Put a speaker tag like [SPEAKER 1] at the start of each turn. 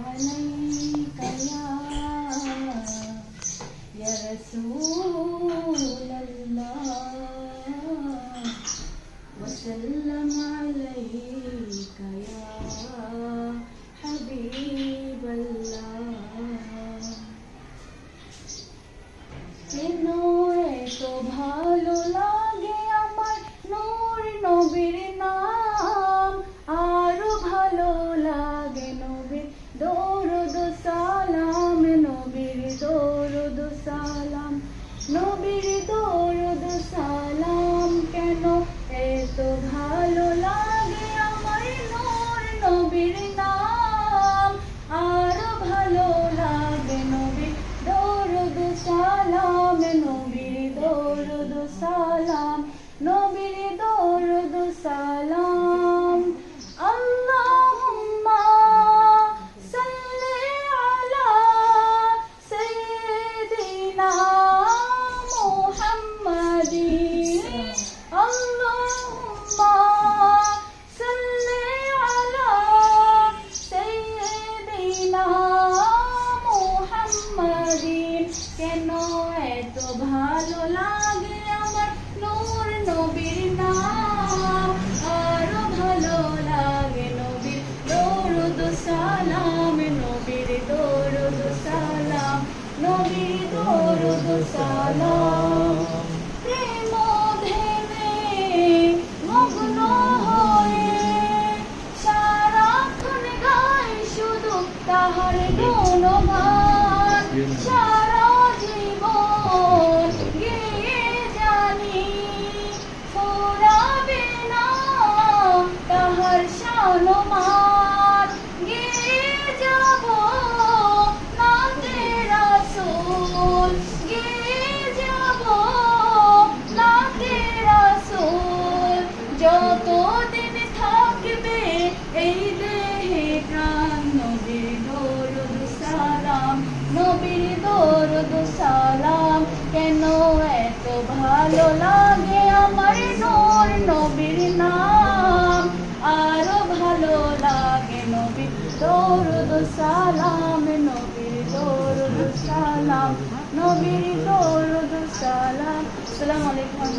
[SPEAKER 1] আলাইকা ইয়া রাসূলাল্লাহ ওয়া সাল্লাম আলাইকা ইয়া হাবিবাল্লাহ। কেন এত ভালো লাগে আমার নূর নবীর নাম, আরো ভালো লাগে নবীর দরুদ সালাম, নবীর দরুদ সালাম, নবীর দরুদ সালাম। কেন এত ভালো লাগে আমার নূর নবীর নাম, আরো ভালো লাগে নবীর দরুদ সালাম, নবীর দরুদ সালাম, নবীর দরুদ সালাম। আল্লাহুম্মা সাল্লি আলা সাইয়্যিদিনা মুহাম্মাদিন, আল্লাহুম্মা সাল্লি আলা সাইয়্যিদিনা মুহাম্মাদিন। কেন এত ভালো লাগে আমার নূর নবীর নাম, আরো ভালো লাগে নবীর দরুদ সালাম, নবীর দরুদ সালাম, নবীর দরুদ সালাম। প্রেম ধ্যানে মগ্ন হয়ে সারাক্ষণ গাই শুধু তাহার গুণগান, সারা জীবন গেয়ে জানি ফুরাবে না তাহার শান-মান। গেয়ে যাব নাতে রাসূল, গেয়ে যাব নাতে রাসূল, যতদিন থাকবে এই দেহে প্রাণ। নবীর দরুদ সালাম, নবীর দরুদ সালাম। কেন এত ভালো লাগে আমার নূর নবীর নাম, আরো ভালো লাগে নবীর দরুদ সালাম, নবীর দরুদ সালাম, নবীর দরুদ সালাম। আসসালামু আলাইকুম।